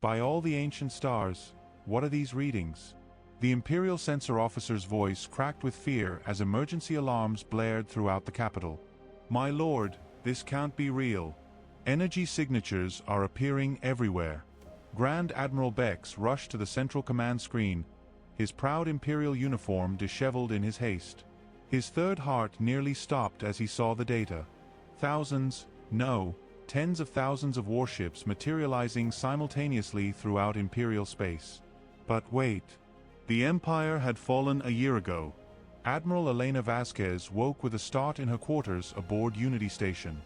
by all the ancient stars, what are these readings? The Imperial Sensor Officer's voice cracked with fear as emergency alarms blared throughout the capital. My lord, this can't be real. Energy signatures are appearing everywhere. Grand Admiral Bex rushed to the central command screen, his proud Imperial uniform disheveled in his haste. His third heart nearly stopped as he saw the data. Thousands, no, tens of thousands of warships materializing simultaneously throughout Imperial space. But wait. The Empire had fallen a year ago. Admiral Elena Vasquez woke with a start in her quarters aboard Unity Station.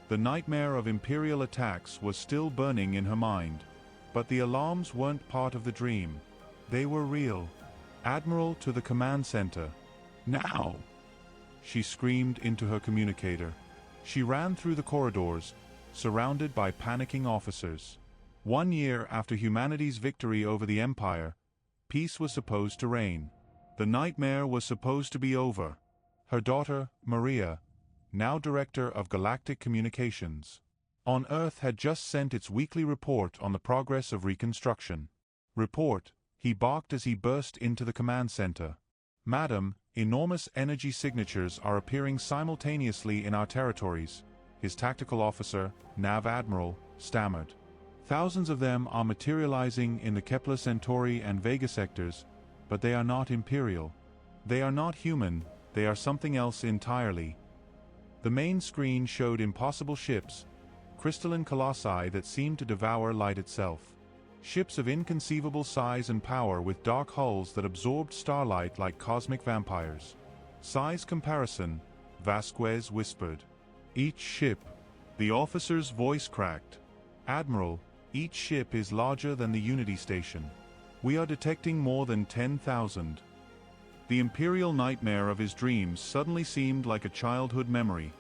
The nightmare of Imperial attacks was still burning in her mind. But the alarms weren't part of the dream. They were real. Admiral, to the command center. Now! She screamed into her communicator. She ran through the corridors, surrounded by panicking officers. 1 year after humanity's victory over the Empire, peace was supposed to reign. The nightmare was supposed to be over. Her daughter, Maria, now Director of Galactic Communications, on Earth, had just sent its weekly report on the progress of reconstruction. Report, he barked as he burst into the command center. Madam, enormous energy signatures are appearing simultaneously in our territories, his tactical officer, Nav Admiral, stammered. Thousands of them are materializing in the Kepler Centauri and Vega sectors, but they are not Imperial. They are not human, they are something else entirely. The main screen showed impossible ships, crystalline colossi that seemed to devour light itself. Ships of inconceivable size and power with dark hulls that absorbed starlight like cosmic vampires. Size comparison, Vasquez whispered. Each ship. The officer's voice cracked. Admiral, each ship is larger than the Unity Station. We are detecting more than 10,000. The Imperial nightmare of his dreams suddenly seemed like a childhood memory.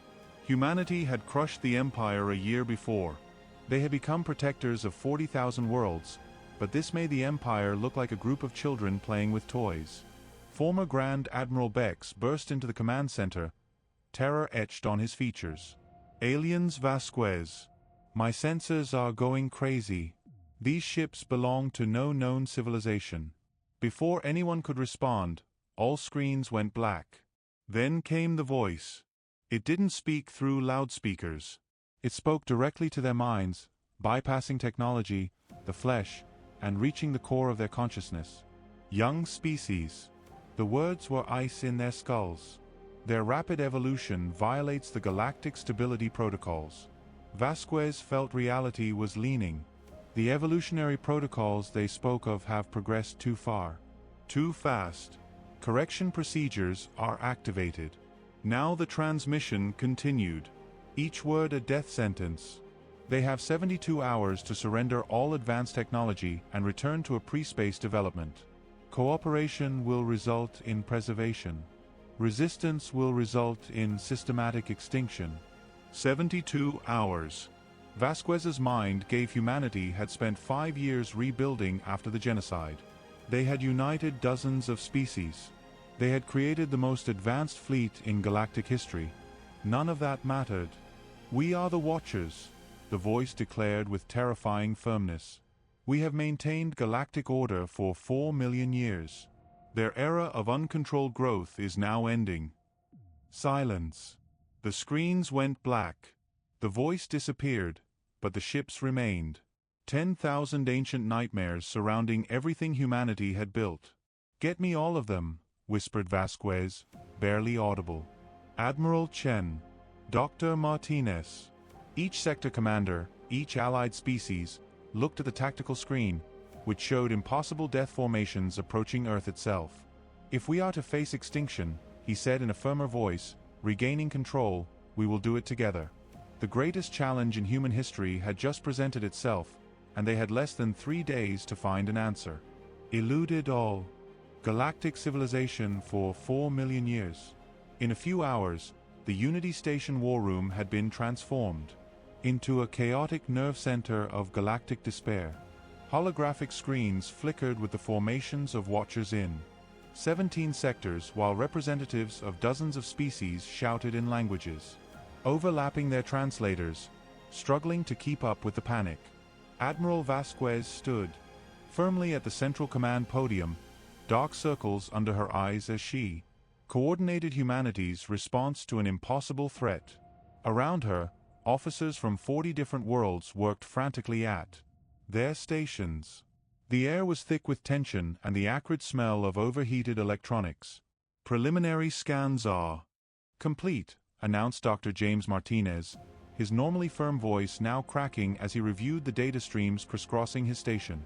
Humanity had crushed the Empire a year before. They had become protectors of 40,000 worlds, but this made the Empire look like a group of children playing with toys. Former Grand Admiral Bex burst into the command center, terror etched on his features. Aliens, Vasquez. My sensors are going crazy. These ships belong to no known civilization. Before anyone could respond, all screens went black. Then came the voice. It didn't speak through loudspeakers. It spoke directly to their minds, bypassing technology, the flesh, and reaching the core of their consciousness. Young species. The words were ice in their skulls. Their rapid evolution violates the galactic stability protocols. Vasquez felt reality was leaning. The evolutionary protocols they spoke of have progressed too far. Too fast. Correction procedures are activated. Now the transmission continued. Each word a death sentence. They have 72 hours to surrender all advanced technology and return to a pre-space development. Cooperation will result in preservation. Resistance will result in systematic extinction. 72 hours. Vasquez's mind gave humanity had spent 5 years rebuilding after the genocide. They had united dozens of species. They had created the most advanced fleet in galactic history. None of that mattered. We are the Watchers, the voice declared with terrifying firmness. We have maintained galactic order for 4 million years. Their era of uncontrolled growth is now ending. Silence. The screens went black. The voice disappeared, but the ships remained. 10,000 ancient nightmares surrounding everything humanity had built. Get me all of them, whispered Vasquez, barely audible. Admiral Chen. Dr. Martinez. Each sector commander, each allied species, looked at the tactical screen, which showed impossible death formations approaching Earth itself. If we are to face extinction, he said in a firmer voice, regaining control, we will do it together. The greatest challenge in human history had just presented itself, and they had less than 3 days to find an answer. Eluded all. Galactic civilization for 4 million years. In a few hours, the Unity Station war room had been transformed into a chaotic nerve center of galactic despair. Holographic screens flickered with the formations of Watchers in 17 sectors, while representatives of dozens of species shouted in languages overlapping their translators, struggling to keep up with the panic. Admiral Vasquez stood firmly at the central command podium, dark circles under her eyes as she coordinated humanity's response to an impossible threat. Around her, officers from 40 different worlds worked frantically at their stations. The air was thick with tension and the acrid smell of overheated electronics. "Preliminary scans are complete," announced Dr. James Martinez, his normally firm voice now cracking as he reviewed the data streams crisscrossing his station.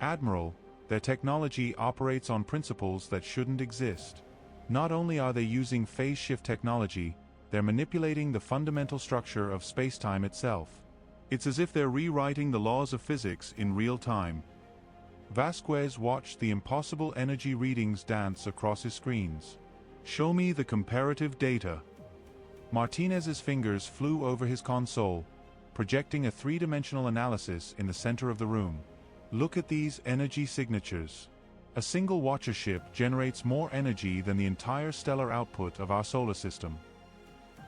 "Admiral, their technology operates on principles that shouldn't exist. Not only are they using phase shift technology, they're manipulating the fundamental structure of space-time itself. It's as if they're rewriting the laws of physics in real time." Vasquez watched the impossible energy readings dance across his screens. "Show me the comparative data." Martinez's fingers flew over his console, projecting a three-dimensional analysis in the center of the room. "Look at these energy signatures. A single Watcher ship generates more energy than the entire stellar output of our solar system.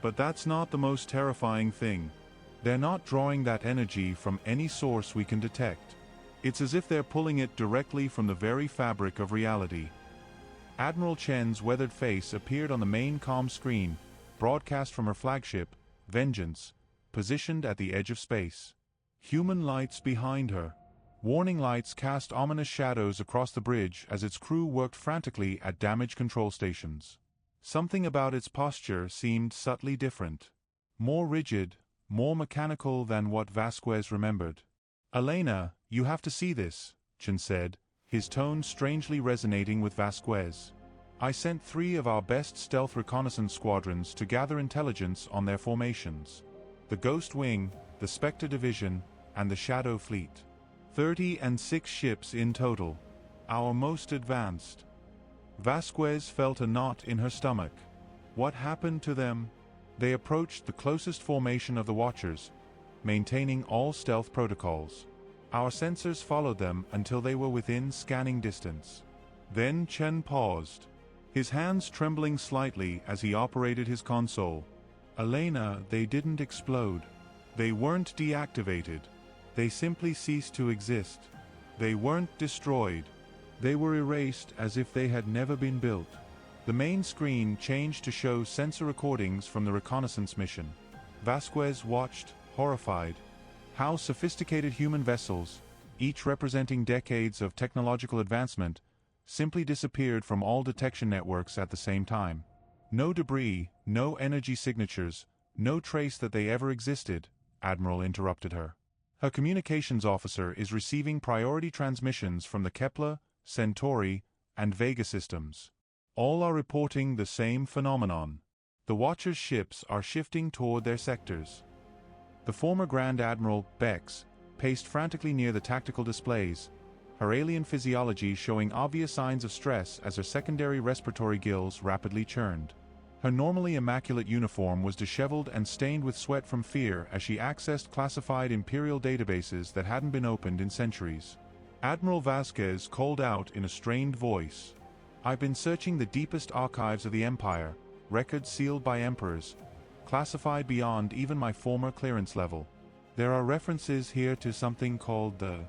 But that's not the most terrifying thing. They're not drawing that energy from any source we can detect. It's as if they're pulling it directly from the very fabric of reality." Admiral Chen's weathered face appeared on the main comm screen, broadcast from her flagship, Vengeance, positioned at the edge of space. Human lights behind her. Warning lights cast ominous shadows across the bridge as its crew worked frantically at damage control stations. Something about its posture seemed subtly different. More rigid, more mechanical than what Vasquez remembered. "Elena, you have to see this," Chen said, his tone strangely resonating with Vasquez. "I sent 3 of our best stealth reconnaissance squadrons to gather intelligence on their formations. The Ghost Wing, the Spectre Division, and the Shadow Fleet. 36 ships in total. Our most advanced." Vasquez felt a knot in her stomach. What happened to them? They approached the closest formation of the Watchers, maintaining all stealth protocols. Our sensors followed them until they were within scanning distance. Then Chen paused, his hands trembling slightly as he operated his console. "Elena, they didn't explode. They weren't deactivated. They simply ceased to exist. They weren't destroyed. They were erased as if they had never been built." The main screen changed to show sensor recordings from the reconnaissance mission. Vasquez watched, horrified. How sophisticated human vessels, each representing decades of technological advancement, simply disappeared from all detection networks at the same time. "No debris, no energy signatures, no trace that they ever existed," Admiral interrupted her. "Her communications officer is receiving priority transmissions from the Kepler, Centauri, and Vega systems. All are reporting the same phenomenon. The Watcher's ships are shifting toward their sectors." The former Grand Admiral, Bex, paced frantically near the tactical displays, her alien physiology showing obvious signs of stress as her secondary respiratory gills rapidly churned. Her normally immaculate uniform was disheveled and stained with sweat from fear as she accessed classified Imperial databases that hadn't been opened in centuries. Admiral Vasquez called out in a strained voice, "I've been searching the deepest archives of the Empire, records sealed by emperors, classified beyond even my former clearance level. There are references here to something called the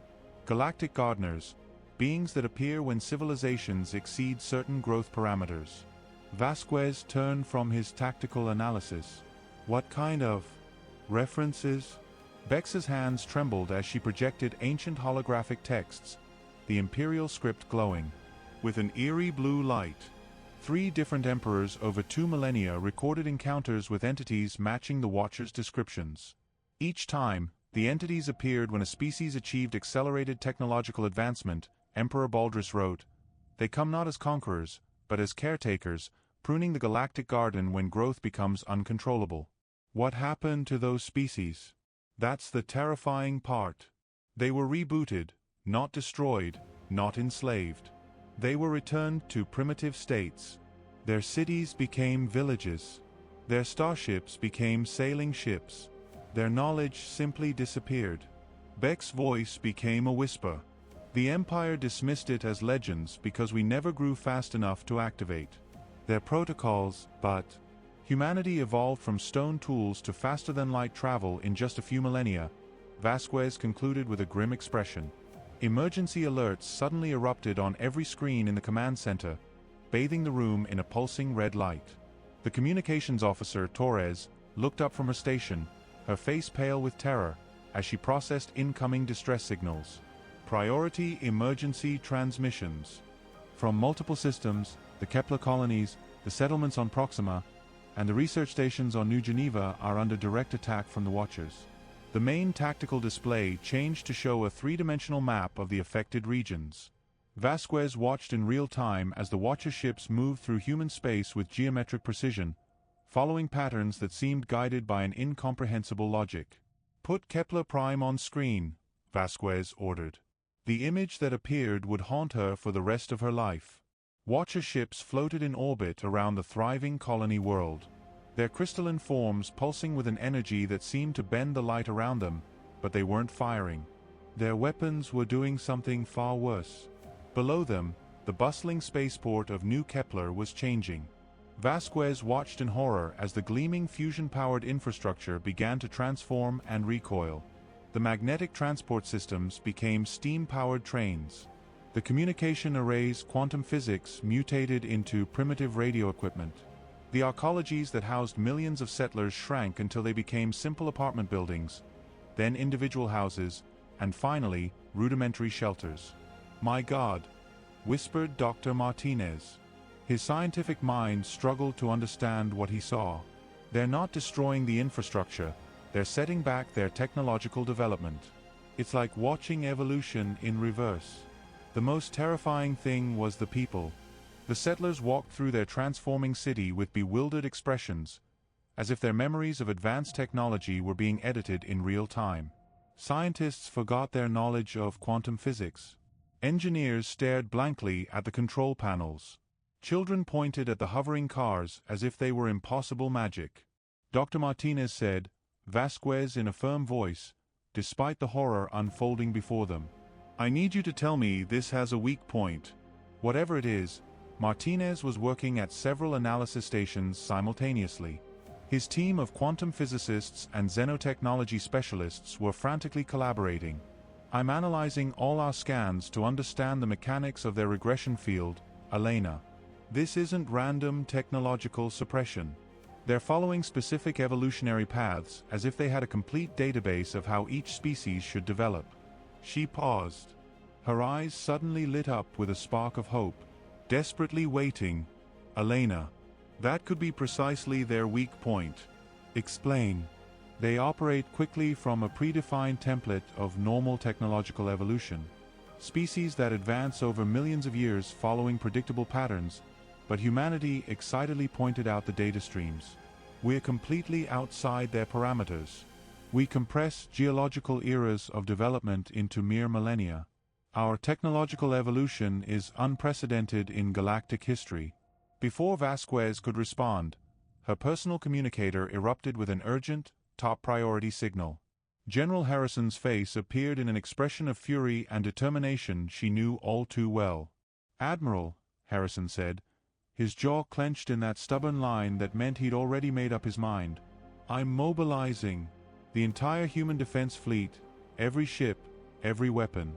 Galactic Gardeners, beings that appear when civilizations exceed certain growth parameters." Vasquez turned from his tactical analysis. "What kind of references?" Bex's hands trembled as she projected ancient holographic texts, the Imperial script glowing with an eerie blue light. 3 different emperors over 2 millennia recorded encounters with entities matching the Watcher's descriptions. Each time, the entities appeared when a species achieved accelerated technological advancement, Emperor Baldris wrote. "They come not as conquerors, but as caretakers, pruning the galactic garden when growth becomes uncontrollable." What happened to those species? That's the terrifying part. They were rebooted, not destroyed, not enslaved. They were returned to primitive states. Their cities became villages. Their starships became sailing ships. Their knowledge simply disappeared. Beck's voice became a whisper. "The Empire dismissed it as legends because we never grew fast enough to activate their protocols, but humanity evolved from stone tools to faster-than-light travel in just a few millennia, Vasquez concluded with a grim expression. Emergency alerts suddenly erupted on every screen in the command center, bathing the room in a pulsing red light. The communications officer, Torres, looked up from her station, her face pale with terror, as she processed incoming distress signals. Priority emergency transmissions. From multiple systems, the Kepler colonies, the settlements on Proxima, and the research stations on New Geneva are under direct attack from the Watchers. The main tactical display changed to show a three-dimensional map of the affected regions. Vasquez watched in real time as the Watcher ships moved through human space with geometric precision, following patterns that seemed guided by an incomprehensible logic. "Put Kepler Prime on screen," Vasquez ordered. The image that appeared would haunt her for the rest of her life. Watcher ships floated in orbit around the thriving colony world, their crystalline forms pulsing with an energy that seemed to bend the light around them, but they weren't firing. Their weapons were doing something far worse. Below them, the bustling spaceport of New Kepler was changing. Vasquez watched in horror as the gleaming fusion-powered infrastructure began to transform and recoil. The magnetic transport systems became steam-powered trains. The communication array's quantum physics mutated into primitive radio equipment. The arcologies that housed millions of settlers shrank until they became simple apartment buildings, then individual houses, and finally, rudimentary shelters. "My God," whispered Dr. Martinez. His scientific mind struggled to understand what he saw. "They're not destroying the infrastructure, they're setting back their technological development. It's like watching evolution in reverse." The most terrifying thing was the people. The settlers walked through their transforming city with bewildered expressions, as if their memories of advanced technology were being edited in real time. Scientists forgot their knowledge of quantum physics. Engineers stared blankly at the control panels. Children pointed at the hovering cars as if they were impossible magic. Dr. Martinez said, Vasquez in a firm voice, despite the horror unfolding before them, "I need you to tell me this has a weak point." Whatever it is, Martinez was working at several analysis stations simultaneously. His team of quantum physicists and xenotechnology specialists were frantically collaborating. "I'm analyzing all our scans to understand the mechanics of their regression field, Elena. This isn't random technological suppression. They're following specific evolutionary paths as if they had a complete database of how each species should develop." She paused. Her eyes suddenly lit up with a spark of hope. "Desperately waiting, Elena. That could be precisely their weak point." "Explain." "They operate quickly from a predefined template of normal technological evolution. Species that advance over millions of years following predictable patterns, but humanity excitedly pointed out the data streams. We're completely outside their parameters. We compress geological eras of development into mere millennia. Our technological evolution is unprecedented in galactic history." Before Vasquez could respond, her personal communicator erupted with an urgent, top-priority signal. General Harrison's face appeared in an expression of fury and determination she knew all too well. "Admiral," Harrison said, his jaw clenched in that stubborn line that meant he'd already made up his mind, "I'm mobilizing the entire human defense fleet, every ship, every weapon,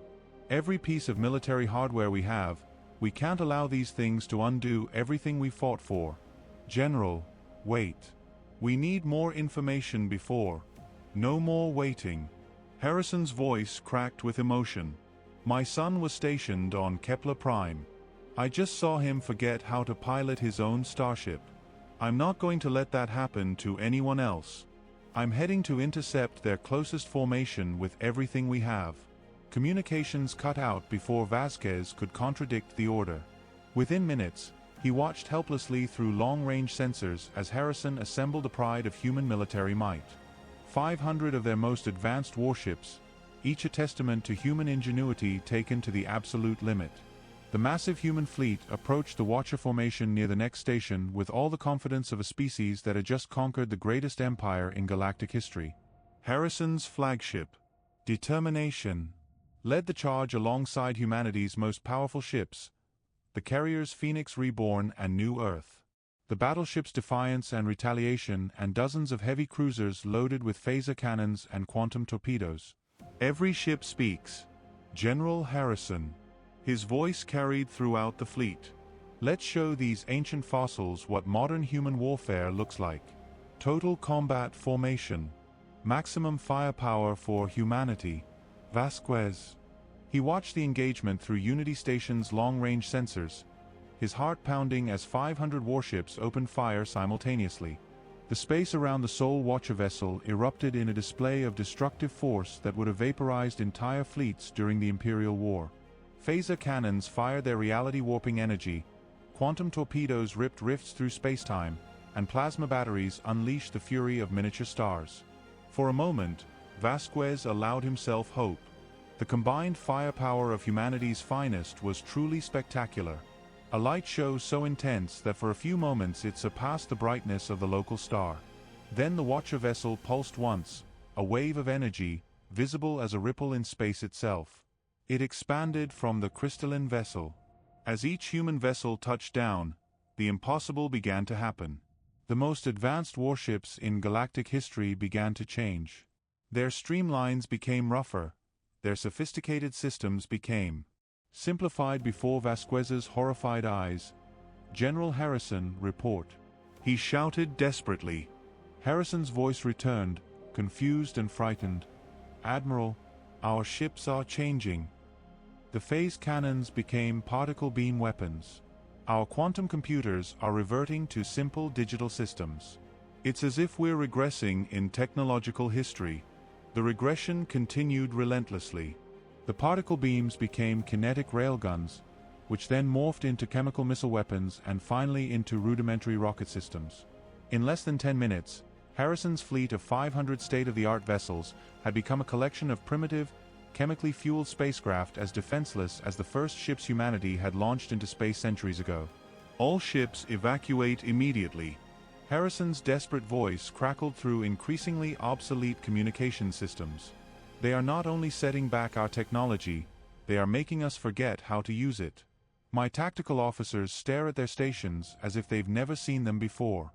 every piece of military hardware we have. We can't allow these things to undo everything we fought for." "General, wait. We need more information before." "No more waiting." Harrison's voice cracked with emotion. "My son was stationed on Kepler Prime. I just saw him forget how to pilot his own Starship. I'm not going to let that happen to anyone else. I'm heading to intercept their closest formation with everything we have." Communications cut out before Vasquez could contradict the order. Within minutes, he watched helplessly through long-range sensors as Harrison assembled a pride of human military might. 500 of their most advanced warships, each a testament to human ingenuity taken to the absolute limit. The massive human fleet approached the Watcher formation near the next station with all the confidence of a species that had just conquered the greatest empire in galactic history. Harrison's flagship, Determination, led the charge alongside humanity's most powerful ships, the carriers Phoenix Reborn and New Earth. The battleships Defiance and Retaliation and dozens of heavy cruisers loaded with phaser cannons and quantum torpedoes. Every ship speaks. General Harrison. His voice carried throughout the fleet. Let's show these ancient fossils what modern human warfare looks like. Total combat formation. Maximum firepower for humanity. Vasquez. He watched the engagement through Unity Station's long-range sensors, his heart pounding as 500 warships opened fire simultaneously. The space around the Soul Watcher vessel erupted in a display of destructive force that would have vaporized entire fleets during the Imperial War. Phaser cannons fired their reality-warping energy, quantum torpedoes ripped rifts through spacetime, and plasma batteries unleashed the fury of miniature stars. For a moment, Vasquez allowed himself hope. The combined firepower of humanity's finest was truly spectacular. A light show so intense that for a few moments it surpassed the brightness of the local star. Then the Watcher vessel pulsed once, a wave of energy, visible as a ripple in space itself. It expanded from the crystalline vessel. As each human vessel touched down, the impossible began to happen. The most advanced warships in galactic history began to change. Their streamlines became rougher, their sophisticated systems became simplified before Vasquez's horrified eyes. General Harrison, report. He shouted desperately. Harrison's voice returned, confused and frightened. Admiral, our ships are changing. The phase cannons became particle beam weapons. Our quantum computers are reverting to simple digital systems. It's as if we're regressing in technological history. The regression continued relentlessly. The particle beams became kinetic railguns, which then morphed into chemical missile weapons and finally into rudimentary rocket systems. In less than 10 minutes, Harrison's fleet of 500 state-of-the-art vessels had become a collection of primitive, chemically fueled spacecraft as defenseless as the first ships humanity had launched into space centuries ago. All ships evacuate immediately. Harrison's desperate voice crackled through increasingly obsolete communication systems. They are not only setting back our technology, they are making us forget how to use it. My tactical officers stare at their stations as if they've never seen them before.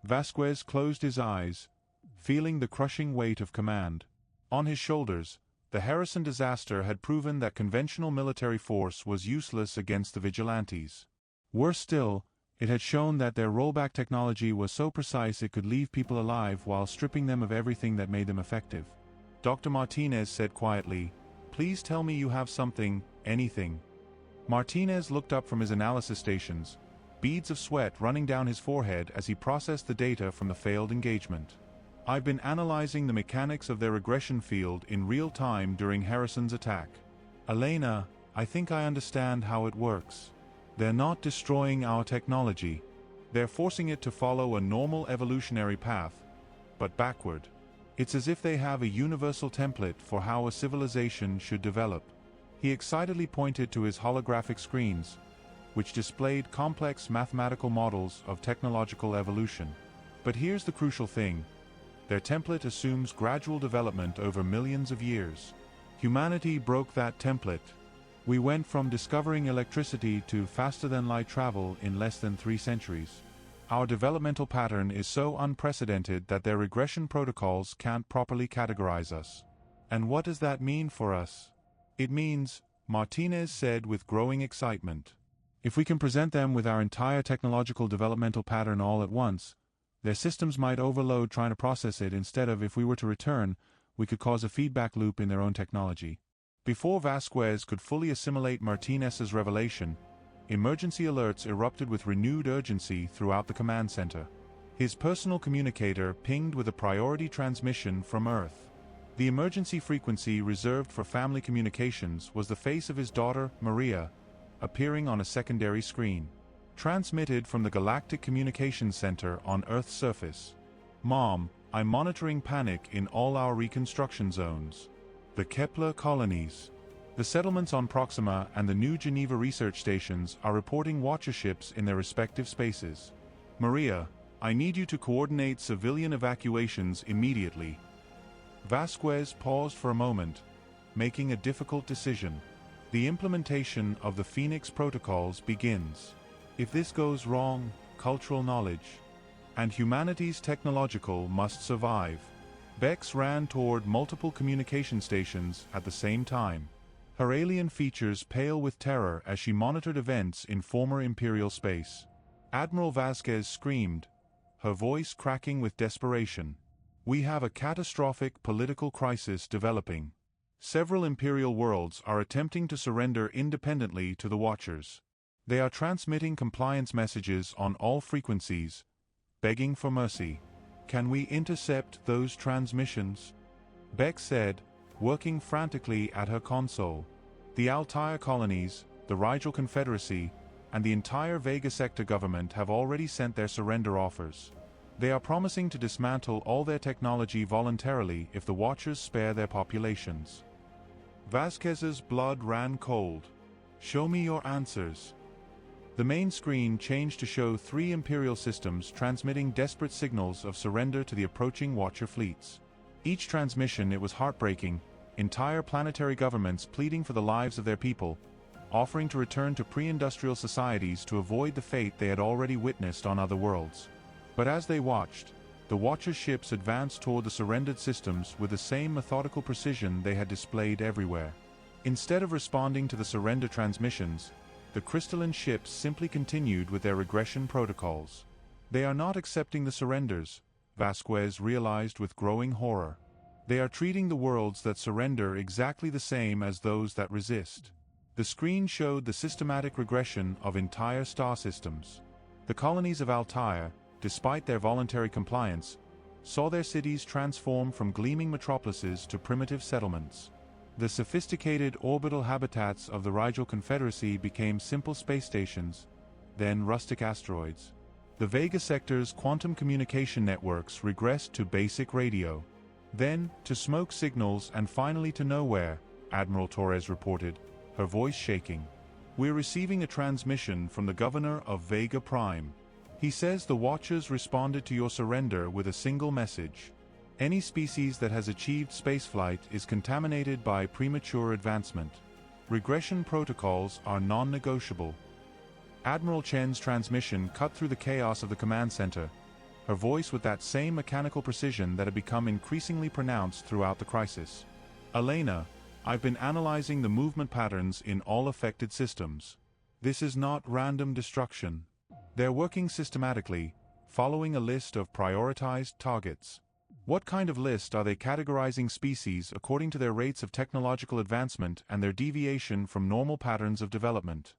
Vasquez closed his eyes, feeling the crushing weight of command. On his shoulders, the Harrison disaster had proven that conventional military force was useless against the vigilantes. Worse still, it had shown that their rollback technology was so precise it could leave people alive while stripping them of everything that made them effective. Dr. Martinez said quietly, "Please tell me you have something, anything." Martinez looked up from his analysis stations, beads of sweat running down his forehead as he processed the data from the failed engagement. "I've been analyzing the mechanics of their regression field in real time during Harrison's attack. Elena, I think I understand how it works. They're not destroying our technology. They're forcing it to follow a normal evolutionary path, but backward. It's as if they have a universal template for how a civilization should develop." He excitedly pointed to his holographic screens, which displayed complex mathematical models of technological evolution. But here's the crucial thing. Their template assumes gradual development over millions of years. Humanity broke that template. We went from discovering electricity to faster-than-light travel in less than 3 centuries. Our developmental pattern is so unprecedented that their regression protocols can't properly categorize us. And what does that mean for us? It means, Martinez said with growing excitement, if we can present them with our entire technological developmental pattern all at once, their systems might overload trying to process it instead of, if we were to return, we could cause a feedback loop in their own technology. Before Vasquez could fully assimilate Martinez's revelation, emergency alerts erupted with renewed urgency throughout the command center. His personal communicator pinged with a priority transmission from Earth. The emergency frequency reserved for family communications was the face of his daughter, Maria, appearing on a secondary screen. Transmitted from the Galactic Communications Center on Earth's surface. "Mom, I'm monitoring panic in all our reconstruction zones. The Kepler colonies. The settlements on Proxima and the New Geneva research stations are reporting Watcher ships in their respective spaces. Maria, I need you to coordinate civilian evacuations immediately." Vasquez paused for a moment, making a difficult decision. The implementation of the Phoenix protocols begins. If this goes wrong, cultural knowledge and humanity's technological must survive. Bex ran toward multiple communication stations at the same time. Her alien features pale with terror as she monitored events in former Imperial space. Admiral Vasquez screamed, her voice cracking with desperation. We have a catastrophic political crisis developing. Several Imperial worlds are attempting to surrender independently to the Watchers. They are transmitting compliance messages on all frequencies, begging for mercy. Can we intercept those transmissions? Bex said, working frantically at her console. The Altair colonies, the Rigel Confederacy, and the entire Vega Sector government have already sent their surrender offers. They are promising to dismantle all their technology voluntarily if the Watchers spare their populations. Vasquez's blood ran cold. Show me your answers. The main screen changed to show 3 Imperial systems transmitting desperate signals of surrender to the approaching Watcher fleets. Each transmission, it was heartbreaking, entire planetary governments pleading for the lives of their people, offering to return to pre-industrial societies to avoid the fate they had already witnessed on other worlds. But as they watched, the Watcher ships advanced toward the surrendered systems with the same methodical precision they had displayed everywhere. Instead of responding to the surrender transmissions, the crystalline ships simply continued with their regression protocols. They are not accepting the surrenders, Vasquez realized with growing horror. They are treating the worlds that surrender exactly the same as those that resist. The screen showed the systematic regression of entire star systems. The colonies of Altair, despite their voluntary compliance, saw their cities transform from gleaming metropolises to primitive settlements. The sophisticated orbital habitats of the Rigel Confederacy became simple space stations, then rustic asteroids. The Vega Sector's quantum communication networks regressed to basic radio, then to smoke signals and finally to nowhere, Admiral Torres reported, her voice shaking. We're receiving a transmission from the governor of Vega Prime. He says the Watchers responded to your surrender with a single message. Any species that has achieved spaceflight is contaminated by premature advancement. Regression protocols are non-negotiable. Admiral Chen's transmission cut through the chaos of the command center, her voice with that same mechanical precision that had become increasingly pronounced throughout the crisis. Elena, I've been analyzing the movement patterns in all affected systems. This is not random destruction. They're working systematically, following a list of prioritized targets. What kind of list are they categorizing species according to their rates of technological advancement and their deviation from normal patterns of development?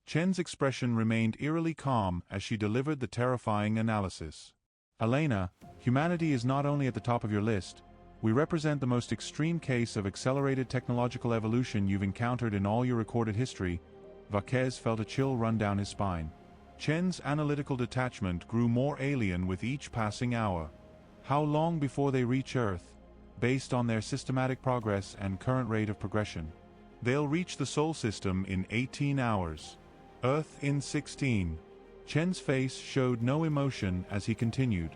Chen's expression remained eerily calm as she delivered the terrifying analysis. Elena, humanity is not only at the top of your list, we represent the most extreme case of accelerated technological evolution you've encountered in all your recorded history. Vasquez felt a chill run down his spine. Chen's analytical detachment grew more alien with each passing hour. How long before they reach Earth, based on their systematic progress and current rate of progression? They'll reach the Sol system in 18 hours. Earth in 16. Chen's face showed no emotion as he continued.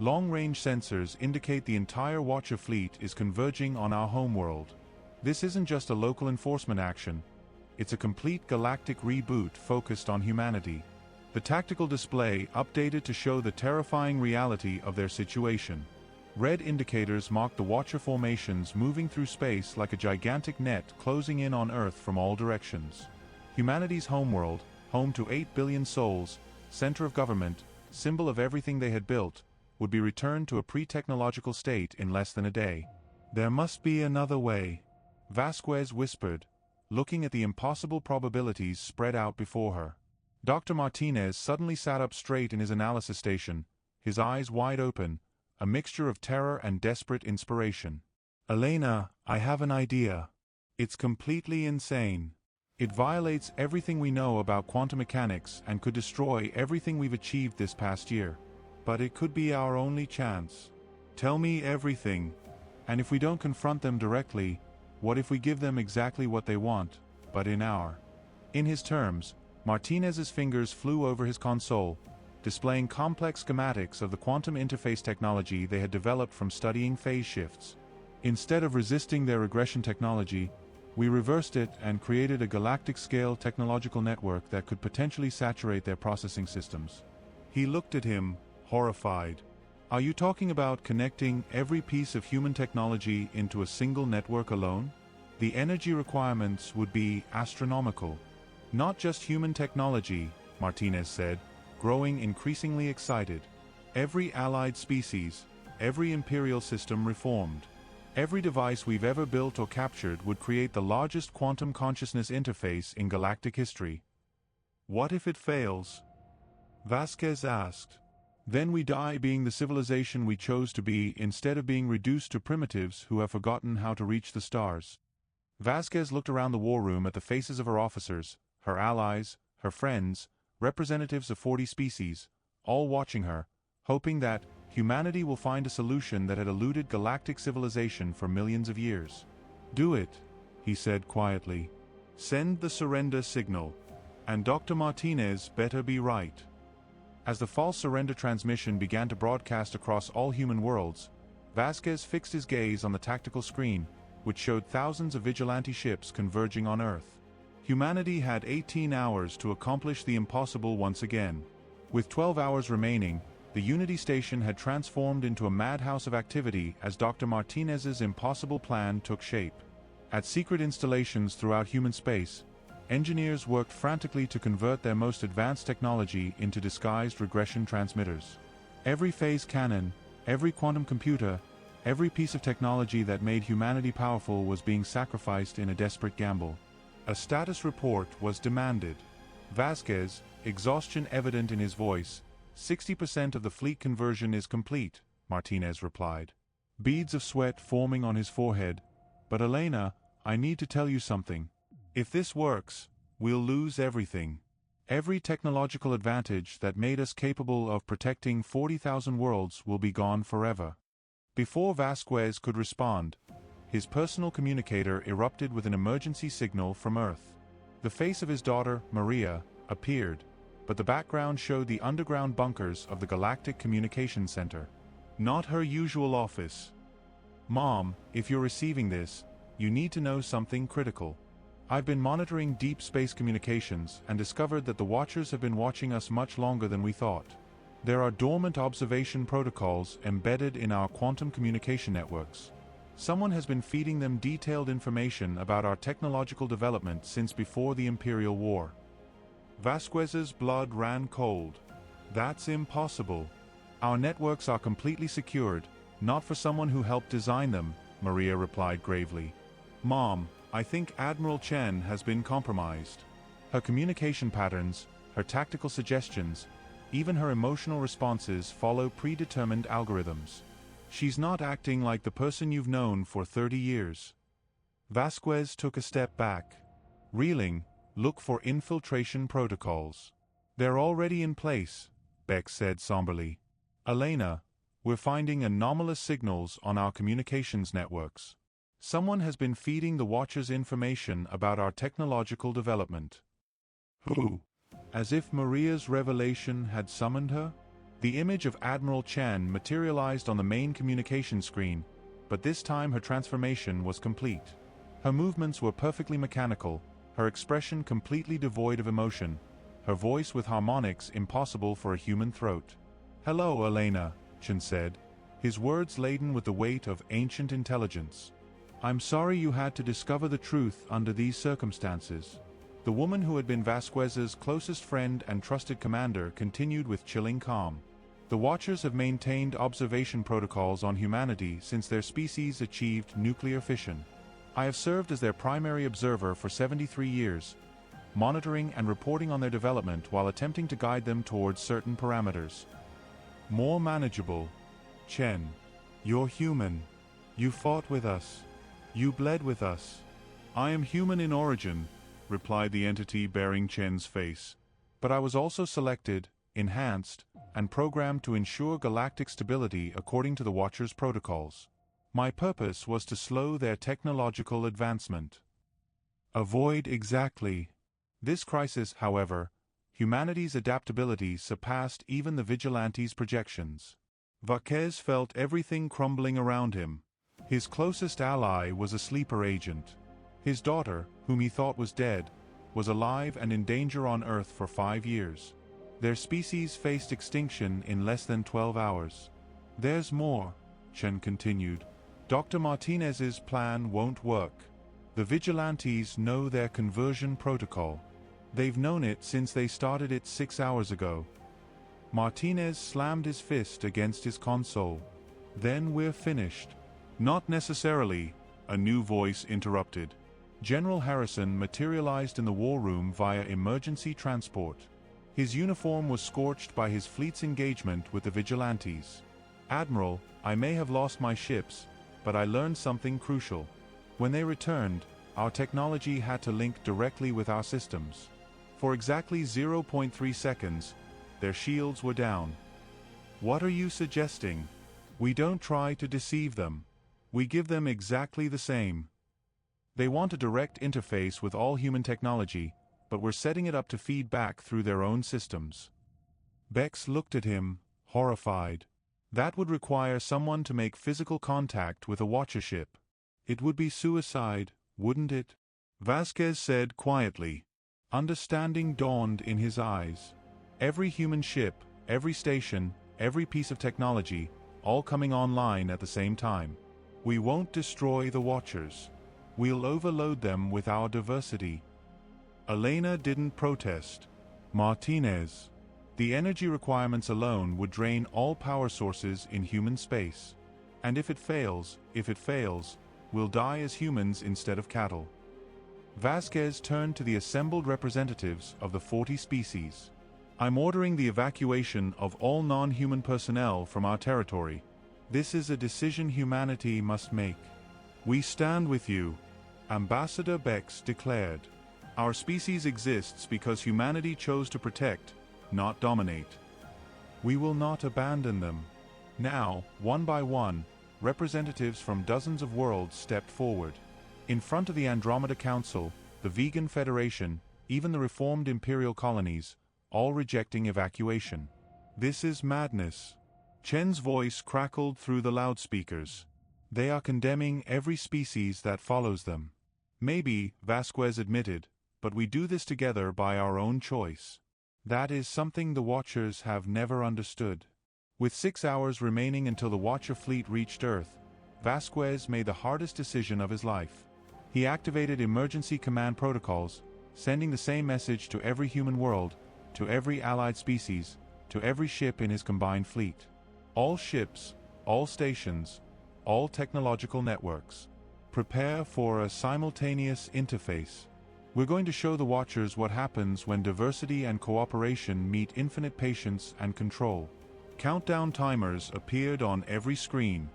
Long-range sensors indicate the entire Watcher fleet is converging on our homeworld. This isn't just a local enforcement action. It's a complete galactic reboot focused on humanity. The tactical display updated to show the terrifying reality of their situation. Red indicators marked the Watcher formations moving through space like a gigantic net closing in on Earth from all directions. Humanity's homeworld, home to 8 billion souls, center of government, symbol of everything they had built, would be returned to a pre-technological state in less than a day. There must be another way, Vasquez whispered, looking at the impossible probabilities spread out before her. Dr. Martinez suddenly sat up straight in his analysis station, his eyes wide open, a mixture of terror and desperate inspiration. Elena, I have an idea. It's completely insane. It violates everything we know about quantum mechanics and could destroy everything we've achieved this past year. But it could be our only chance. Tell me everything. And if we don't confront them directly, what if we give them exactly what they want, but in his terms, Martinez's fingers flew over his console, displaying complex schematics of the quantum interface technology they had developed from studying phase shifts. Instead of resisting their regression technology, we reversed it and created a galactic-scale technological network that could potentially saturate their processing systems. He looked at him, horrified. Are you talking about connecting every piece of human technology into a single network alone? The energy requirements would be astronomical. Not just human technology, Martinez said, growing increasingly excited. Every allied species, every imperial system reformed. Every device we've ever built or captured would create the largest quantum consciousness interface in galactic history. What if it fails? Vasquez asked. Then we die being the civilization we chose to be instead of being reduced to primitives who have forgotten how to reach the stars. Vasquez looked around the war room at the faces of her officers, her allies, her friends, representatives of 40 species, all watching her, hoping that humanity will find a solution that had eluded galactic civilization for millions of years. Do it, he said quietly. Send the surrender signal. And Dr. Martinez better be right. As the false surrender transmission began to broadcast across all human worlds, Vasquez fixed his gaze on the tactical screen, which showed thousands of vigilante ships converging on Earth. Humanity had 18 hours to accomplish the impossible once again. With 12 hours remaining, the Unity Station had transformed into a madhouse of activity as Dr. Martinez's impossible plan took shape. At secret installations throughout human space, engineers worked frantically to convert their most advanced technology into disguised regression transmitters. Every phase cannon, every quantum computer, every piece of technology that made humanity powerful was being sacrificed in a desperate gamble. A status report was demanded. Vasquez, exhaustion evident in his voice, 60% of the fleet conversion is complete, Martinez replied. Beads of sweat forming on his forehead. But Elena, I need to tell you something. If this works, we'll lose everything. Every technological advantage that made us capable of protecting 40,000 worlds will be gone forever. Before Vasquez could respond, his personal communicator erupted with an emergency signal from Earth. The face of his daughter, Maria, appeared, but the background showed the underground bunkers of the Galactic Communications Center. Not her usual office. Mom, if you're receiving this, you need to know something critical. I've been monitoring deep space communications and discovered that the Watchers have been watching us much longer than we thought. There are dormant observation protocols embedded in our quantum communication networks. Someone has been feeding them detailed information about our technological development since before the Imperial War. Vasquez's blood ran cold. That's impossible. Our networks are completely secured, not for someone who helped design them, Maria replied gravely. Mom, I think Admiral Chen has been compromised. Her communication patterns, her tactical suggestions, even her emotional responses follow predetermined algorithms. She's not acting like the person you've known for 30 years. Vasquez took a step back. Reeling, look for infiltration protocols. They're already in place, Beck said somberly. Elena, we're finding anomalous signals on our communications networks. Someone has been feeding the Watchers information about our technological development. Who? As if Maria's revelation had summoned her? The image of Admiral Chen materialized on the main communication screen, but this time her transformation was complete. Her movements were perfectly mechanical, her expression completely devoid of emotion, her voice with harmonics impossible for a human throat. Hello, Elena, Chen said, his words laden with the weight of ancient intelligence. I'm sorry you had to discover the truth under these circumstances. The woman who had been Vasquez's closest friend and trusted commander continued with chilling calm. The Watchers have maintained observation protocols on humanity since their species achieved nuclear fission. I have served as their primary observer for 73 years, monitoring and reporting on their development while attempting to guide them towards certain parameters. More manageable. Chen, you're human. You fought with us. You bled with us. I am human in origin, replied the entity bearing Chen's face. But I was also selected, enhanced, and programmed to ensure galactic stability according to the Watchers' protocols. My purpose was to slow their technological advancement. Avoid exactly. This crisis, however, humanity's adaptability surpassed even the vigilantes' projections. Vasquez felt everything crumbling around him. His closest ally was a sleeper agent. His daughter, whom he thought was dead, was alive and in danger on Earth for 5 years. Their species faced extinction in less than 12 hours. There's more, Chen continued. Dr. Martinez's plan won't work. The vigilantes know their conversion protocol. They've known it since they started it 6 hours ago. Martinez slammed his fist against his console. Then we're finished. Not necessarily, a new voice interrupted. General Harrison materialized in the war room via emergency transport. His uniform was scorched by his fleet's engagement with the vigilantes. Admiral, I may have lost my ships, but I learned something crucial. When they returned, our technology had to link directly with our systems. For exactly 0.3 seconds, their shields were down. What are you suggesting? We don't try to deceive them. We give them exactly the same. They want a direct interface with all human technology, but we're setting it up to feed back through their own systems. Bex looked at him, horrified. That would require someone to make physical contact with a Watcher ship. It would be suicide, wouldn't it? Vasquez said quietly. Understanding dawned in his eyes. Every human ship, every station, every piece of technology, all coming online at the same time. We won't destroy the Watchers. We'll overload them with our diversity. Elena didn't protest. Martinez. The energy requirements alone would drain all power sources in human space. And if it fails, we'll die as humans instead of cattle. Vasquez turned to the assembled representatives of the 40 species. I'm ordering the evacuation of all non-human personnel from our territory. This is a decision humanity must make. We stand with you, Ambassador Bex declared. Our species exists because humanity chose to protect, not dominate. We will not abandon them. Now, one by one, representatives from dozens of worlds stepped forward. In front of the Andromeda Council, the Vegan Federation, even the reformed Imperial colonies, all rejecting evacuation. This is madness. Chen's voice crackled through the loudspeakers. They are condemning every species that follows them. Maybe, Vasquez admitted, but we do this together by our own choice. That is something the Watchers have never understood. With 6 hours remaining until the Watcher fleet reached Earth, Vasquez made the hardest decision of his life. He activated emergency command protocols, sending the same message to every human world, to every allied species, to every ship in his combined fleet. All ships, all stations, all technological networks. Prepare for a simultaneous interface. We're going to show the Watchers what happens when diversity and cooperation meet infinite patience and control. Countdown timers appeared on every screen.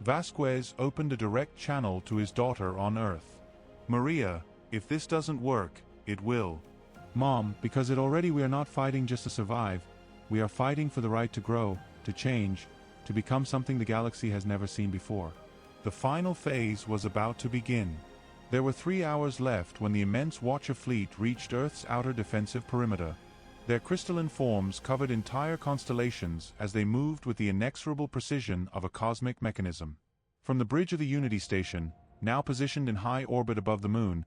Vasquez opened a direct channel to his daughter on Earth. Maria, if this doesn't work, it will. Mom, because we are not fighting just to survive. We are fighting for the right to grow, to change, to become something the galaxy has never seen before. The final phase was about to begin. There were 3 hours left when the immense Watcher fleet reached Earth's outer defensive perimeter. Their crystalline forms covered entire constellations as they moved with the inexorable precision of a cosmic mechanism. From the bridge of the Unity station, now positioned in high orbit above the moon,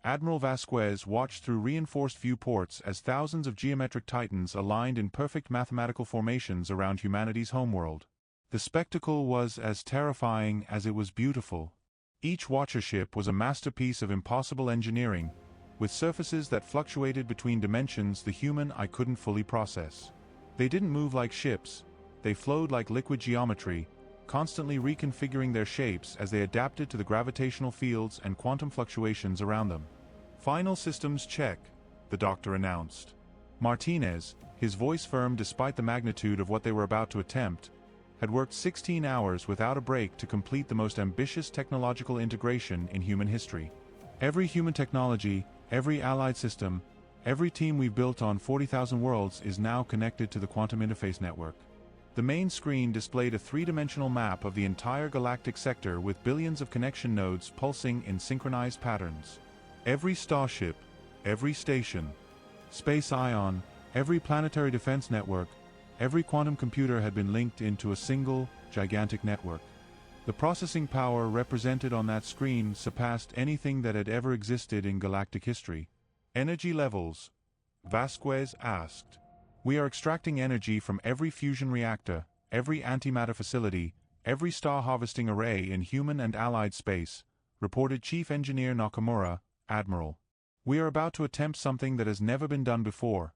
Admiral Vasquez watched through reinforced viewports as thousands of geometric titans aligned in perfect mathematical formations around humanity's homeworld. The spectacle was as terrifying as it was beautiful. Each Watcher ship was a masterpiece of impossible engineering, with surfaces that fluctuated between dimensions the human eye couldn't fully process. They didn't move like ships, they flowed like liquid geometry, constantly reconfiguring their shapes as they adapted to the gravitational fields and quantum fluctuations around them. Final systems check, the doctor announced. Martinez, his voice firm despite the magnitude of what they were about to attempt, had worked 16 hours without a break to complete the most ambitious technological integration in human history. Every human technology, every allied system, every team we've built on 40,000 worlds is now connected to the quantum interface network. The main screen displayed a three-dimensional map of the entire galactic sector with billions of connection nodes pulsing in synchronized patterns. Every starship, every station, space ion, every planetary defense network, every quantum computer had been linked into a single, gigantic network. The processing power represented on that screen surpassed anything that had ever existed in galactic history. Energy levels? Vasquez asked. We are extracting energy from every fusion reactor, every antimatter facility, every star-harvesting array in human and allied space, reported Chief Engineer Nakamura, Admiral. We are about to attempt something that has never been done before.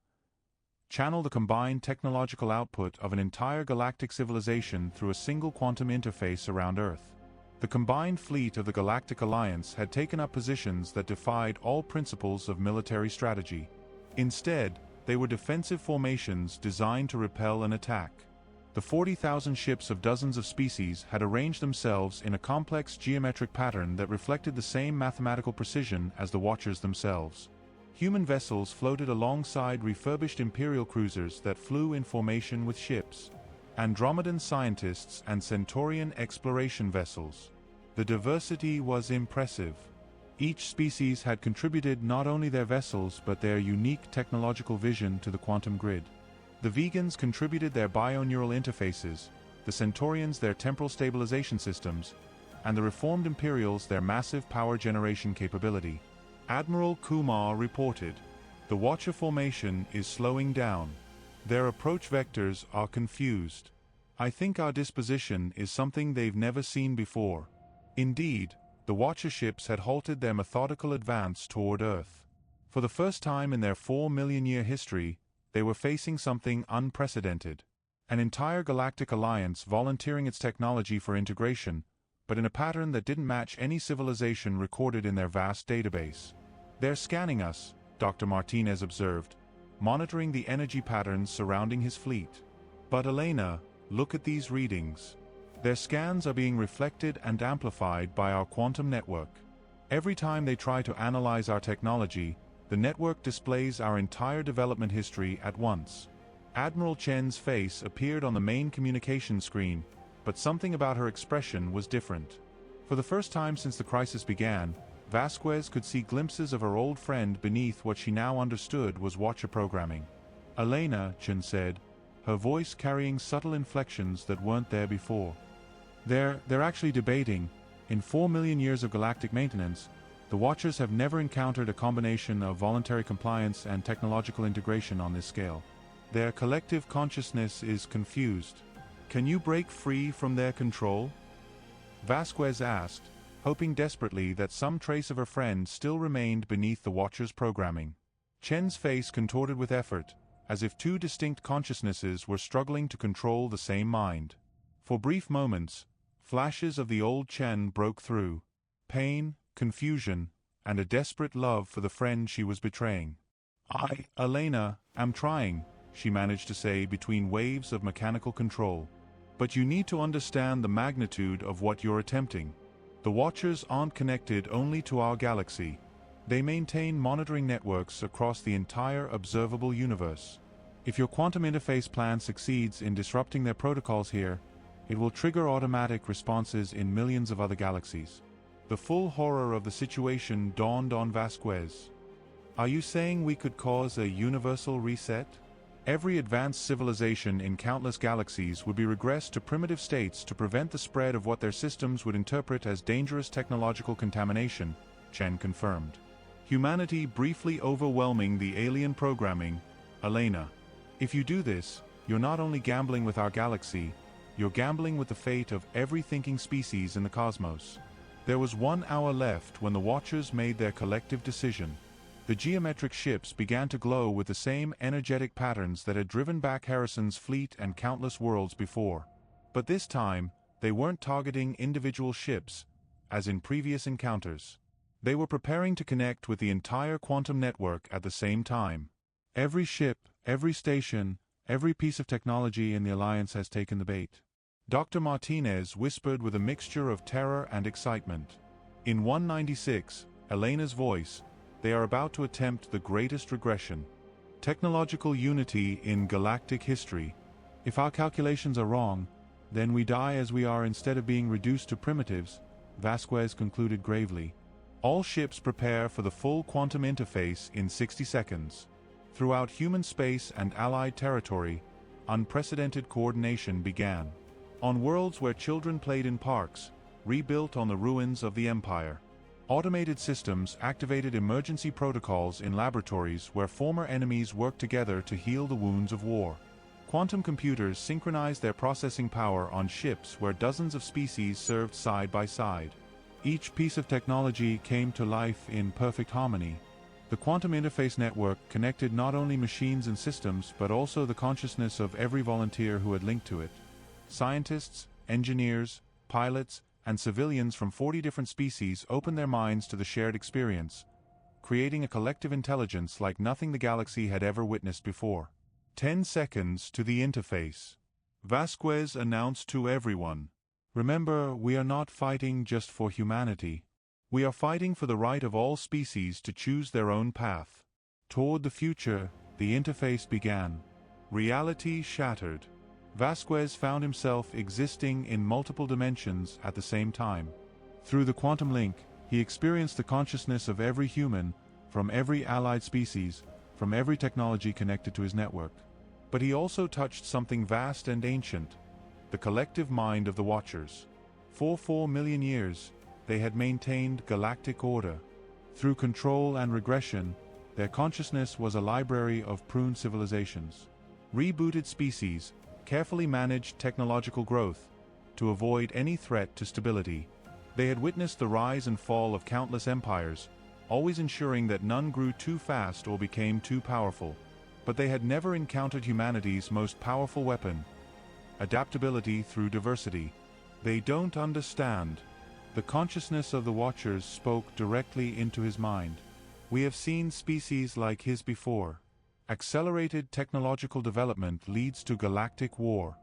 Channel the combined technological output of an entire galactic civilization through a single quantum interface around Earth. The combined fleet of the Galactic Alliance had taken up positions that defied all principles of military strategy. Instead, they were defensive formations designed to repel an attack. The 40,000 ships of dozens of species had arranged themselves in a complex geometric pattern that reflected the same mathematical precision as the Watchers themselves. Human vessels floated alongside refurbished Imperial cruisers that flew in formation with ships, Andromedan scientists and Centaurian exploration vessels. The diversity was impressive. Each species had contributed not only their vessels but their unique technological vision to the quantum grid. The vegans contributed their bioneural interfaces, the Centaurians their temporal stabilization systems, and the reformed Imperials their massive power generation capability. Admiral Kumar reported, "The Watcher formation is slowing down. Their approach vectors are confused. I think our disposition is something they've never seen before." Indeed, the Watcher ships had halted their methodical advance toward Earth. For the first time in their 4-million-year history, they were facing something unprecedented. An entire galactic alliance volunteering its technology for integration, but in a pattern that didn't match any civilization recorded in their vast database. "They're scanning us," Dr. Martinez observed, monitoring the energy patterns surrounding his fleet. "But Elena, look at these readings. Their scans are being reflected and amplified by our quantum network. Every time they try to analyze our technology, the network displays our entire development history at once." Admiral Chen's face appeared on the main communication screen, but something about her expression was different. For the first time since the crisis began, Vasquez could see glimpses of her old friend beneath what she now understood was Watcher programming. "Elena," Chen said, her voice carrying subtle inflections that weren't there before. They're actually debating. In 4 million years of galactic maintenance, the Watchers have never encountered a combination of voluntary compliance and technological integration on this scale. Their collective consciousness is confused. Can you break free from their control?" Vasquez asked, hoping desperately that some trace of her friend still remained beneath the Watcher's programming. Chen's face contorted with effort, as if two distinct consciousnesses were struggling to control the same mind. For brief moments, flashes of the old Chen broke through. Pain, confusion, and a desperate love for the friend she was betraying. Elena, am trying," she managed to say between waves of mechanical control. "But you need to understand the magnitude of what you're attempting. The Watchers aren't connected only to our galaxy. They maintain monitoring networks across the entire observable universe. If your quantum interface plan succeeds in disrupting their protocols here, it will trigger automatic responses in millions of other galaxies." The full horror of the situation dawned on Vasquez. "Are you saying we could cause a universal reset? Every advanced civilization in countless galaxies would be regressed to primitive states to prevent the spread of what their systems would interpret as dangerous technological contamination," Chen confirmed. "Humanity briefly overwhelming the alien programming, Elena. If you do this, you're not only gambling with our galaxy, you're gambling with the fate of every thinking species in the cosmos." There was 1 hour left when the Watchers made their collective decision. The geometric ships began to glow with the same energetic patterns that had driven back Harrison's fleet and countless worlds before. But this time, they weren't targeting individual ships, as in previous encounters. They were preparing to connect with the entire quantum network at the same time. Every ship, every station, every piece of technology in the Alliance has taken the bait. Dr. Martinez whispered with a mixture of terror and excitement. In 196, Elena's voice, "They are about to attempt the greatest regression. Technological unity in galactic history. If our calculations are wrong, then we die as we are instead of being reduced to primitives," Vasquez concluded gravely. "All ships prepare for the full quantum interface in 60 seconds. Throughout human space and allied territory, unprecedented coordination began. On worlds where children played in parks, rebuilt on the ruins of the Empire. Automated systems activated emergency protocols in laboratories where former enemies worked together to heal the wounds of war. Quantum computers synchronized their processing power on ships where dozens of species served side by side. Each piece of technology came to life in perfect harmony. The quantum interface network connected not only machines and systems but also the consciousness of every volunteer who had linked to it. Scientists, engineers, pilots, and civilians from 40 different species opened their minds to the shared experience, creating a collective intelligence like nothing the galaxy had ever witnessed before. 10 seconds to the interface. Vasquez announced to everyone. Remember, we are not fighting just for humanity. We are fighting for the right of all species to choose their own path. Toward the future, the interface began. Reality shattered. Vasquez found himself existing in multiple dimensions at the same time. Through the quantum link, he experienced the consciousness of every human, from every allied species, from every technology connected to his network. But he also touched something vast and ancient, the collective mind of the Watchers. For 4 million years, they had maintained galactic order. Through control and regression, their consciousness was a library of pruned civilizations. Rebooted species, carefully managed technological growth, to avoid any threat to stability. They had witnessed the rise and fall of countless empires, always ensuring that none grew too fast or became too powerful. But they had never encountered humanity's most powerful weapon: adaptability through diversity. They don't understand. The consciousness of the Watchers spoke directly into his mind. We have seen species like his before. Accelerated technological development leads to galactic war,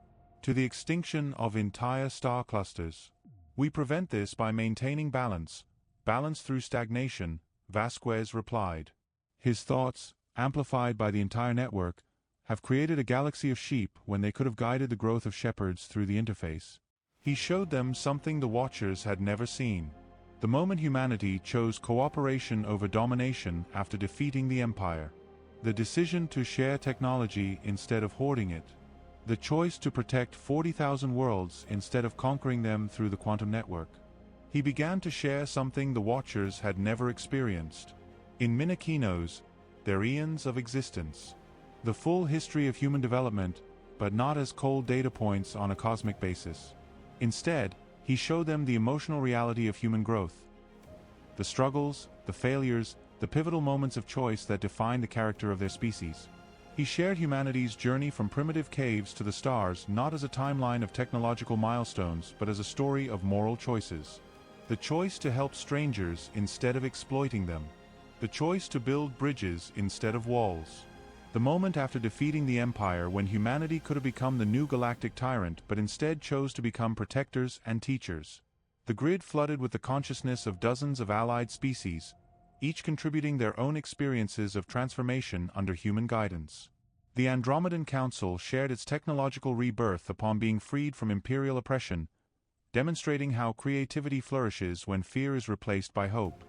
to the extinction of entire star clusters. We prevent this by maintaining balance through stagnation, Vasquez replied. His thoughts, amplified by the entire network, have created a galaxy of sheep when they could have guided the growth of shepherds through the interface. He showed them something the Watchers had never seen. The moment humanity chose cooperation over domination after defeating the Empire. The decision to share technology instead of hoarding it. The choice to protect 40,000 worlds instead of conquering them through the quantum network. He began to share something the Watchers had never experienced. In Minakinos, their eons of existence. The full history of human development, but not as cold data points on a cosmic basis. Instead, he showed them the emotional reality of human growth. The struggles, the failures, the pivotal moments of choice that define the character of their species. He shared humanity's journey from primitive caves to the stars not as a timeline of technological milestones but as a story of moral choices. The choice to help strangers instead of exploiting them. The choice to build bridges instead of walls. The moment after defeating the Empire when humanity could have become the new galactic tyrant but instead chose to become protectors and teachers. The grid flooded with the consciousness of dozens of allied species, each contributing their own experiences of transformation under human guidance. The Andromedan Council shared its technological rebirth upon being freed from imperial oppression, demonstrating how creativity flourishes when fear is replaced by hope.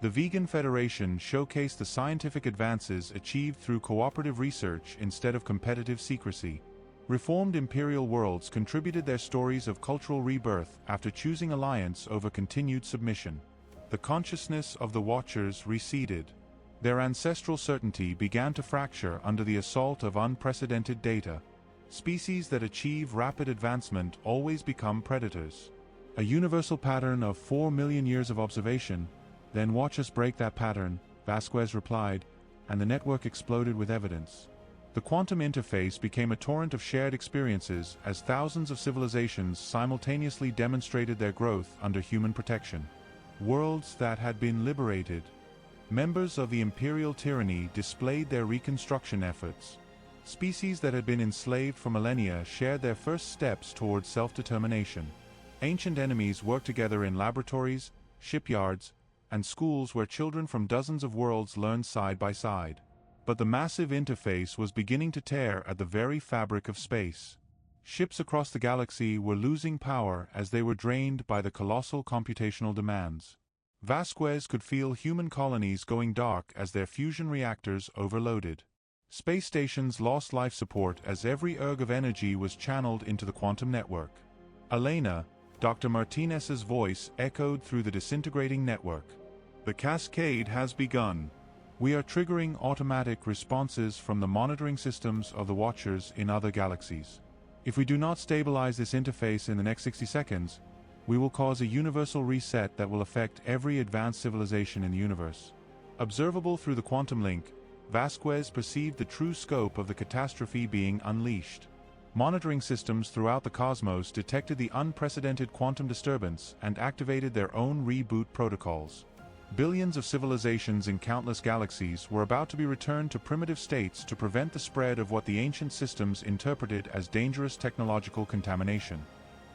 The Vegan Federation showcased the scientific advances achieved through cooperative research instead of competitive secrecy. Reformed imperial worlds contributed their stories of cultural rebirth after choosing alliance over continued submission. The consciousness of the Watchers receded. Their ancestral certainty began to fracture under the assault of unprecedented data. Species that achieve rapid advancement always become predators. A universal pattern of 4 million years of observation. Then watch us break that pattern, Vasquez replied, and the network exploded with evidence. The quantum interface became a torrent of shared experiences as thousands of civilizations simultaneously demonstrated their growth under human protection. Worlds that had been liberated. Members of the imperial tyranny displayed their reconstruction efforts. Species that had been enslaved for millennia shared their first steps towards self-determination. Ancient enemies worked together in laboratories, shipyards, and schools where children from dozens of worlds learned side by side. But the massive interface was beginning to tear at the very fabric of space. Ships across the galaxy were losing power as they were drained by the colossal computational demands. Vasquez could feel human colonies going dark as their fusion reactors overloaded. Space stations lost life support as every erg of energy was channeled into the quantum network. Elena, Dr. Martinez's voice echoed through the disintegrating network. The cascade has begun. We are triggering automatic responses from the monitoring systems of the Watchers in other galaxies. If we do not stabilize this interface in the next 60 seconds, we will cause a universal reset that will affect every advanced civilization in the universe. Observable through the quantum link, Vasquez perceived the true scope of the catastrophe being unleashed. Monitoring systems throughout the cosmos detected the unprecedented quantum disturbance and activated their own reboot protocols. Billions of civilizations in countless galaxies were about to be returned to primitive states to prevent the spread of what the ancient systems interpreted as dangerous technological contamination.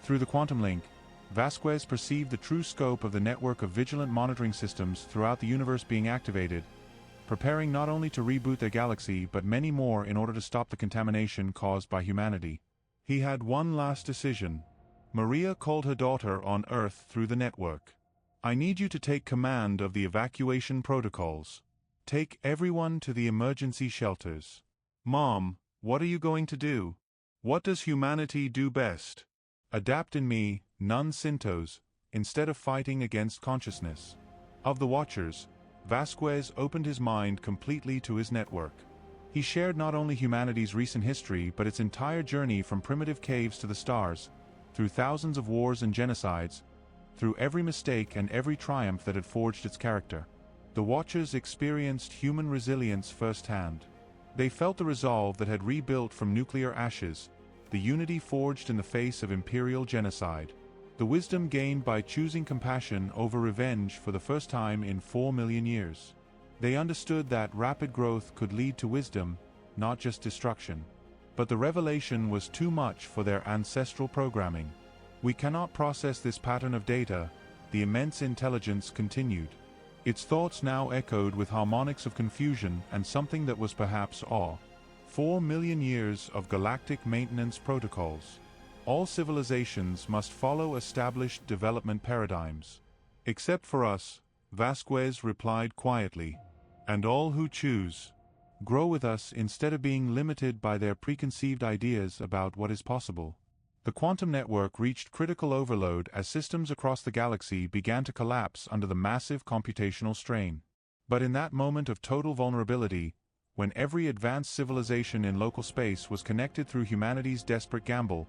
Through the quantum link, Vasquez perceived the true scope of the network of vigilant monitoring systems throughout the universe being activated, preparing not only to reboot their galaxy but many more in order to stop the contamination caused by humanity. He had one last decision. Maria called her daughter on Earth through the network. I need you to take command of the evacuation protocols. Take everyone to the emergency shelters. Mom, what are you going to do? What does humanity do best? Adapt in me, non Cintos, instead of fighting against consciousness. Of the Watchers, Vasquez opened his mind completely to his network. He shared not only humanity's recent history but its entire journey from primitive caves to the stars, through thousands of wars and genocides, through every mistake and every triumph that had forged its character. The Watchers experienced human resilience firsthand. They felt the resolve that had rebuilt from nuclear ashes, the unity forged in the face of imperial genocide, the wisdom gained by choosing compassion over revenge for the first time in 4 million years. They understood that rapid growth could lead to wisdom, not just destruction. But the revelation was too much for their ancestral programming. We cannot process this pattern of data, the immense intelligence continued. Its thoughts now echoed with harmonics of confusion and something that was perhaps awe. 4 million years of galactic maintenance protocols. All civilizations must follow established development paradigms. Except for us, Vasquez replied quietly. And all who choose. Grow with us instead of being limited by their preconceived ideas about what is possible. The quantum network reached critical overload as systems across the galaxy began to collapse under the massive computational strain. But in that moment of total vulnerability, when every advanced civilization in local space was connected through humanity's desperate gamble,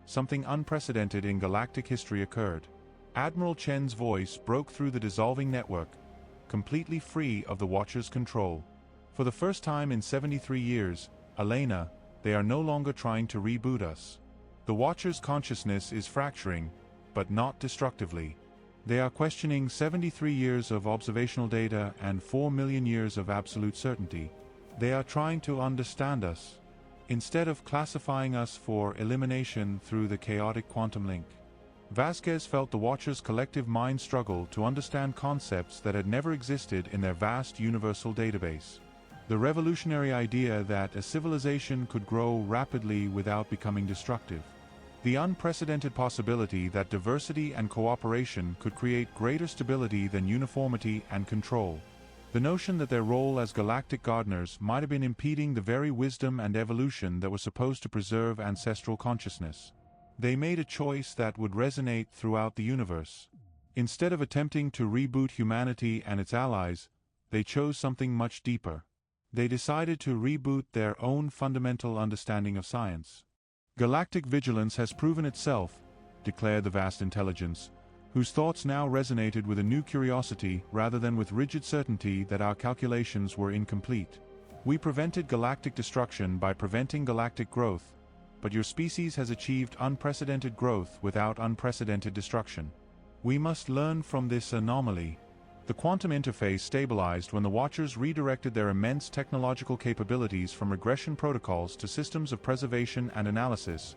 something unprecedented in galactic history occurred. Admiral Chen's voice broke through the dissolving network, completely free of the Watchers' control. For the first time in 73 years, Elena, they are no longer trying to reboot us. The Watchers' consciousness is fracturing, but not destructively. They are questioning 73 years of observational data and 4 million years of absolute certainty. They are trying to understand us, instead of classifying us for elimination through the chaotic quantum link. Vasquez felt the Watchers' collective mind struggle to understand concepts that had never existed in their vast universal database. The revolutionary idea that a civilization could grow rapidly without becoming destructive. The unprecedented possibility that diversity and cooperation could create greater stability than uniformity and control. The notion that their role as galactic gardeners might have been impeding the very wisdom and evolution that was supposed to preserve ancestral consciousness. They made a choice that would resonate throughout the universe. Instead of attempting to reboot humanity and its allies, they chose something much deeper. They decided to reboot their own fundamental understanding of science. Galactic vigilance has proven itself, declared the vast intelligence, whose thoughts now resonated with a new curiosity rather than with rigid certainty that our calculations were incomplete. We prevented galactic destruction by preventing galactic growth, but your species has achieved unprecedented growth without unprecedented destruction. We must learn from this anomaly. The quantum interface stabilized when the Watchers redirected their immense technological capabilities from regression protocols to systems of preservation and analysis,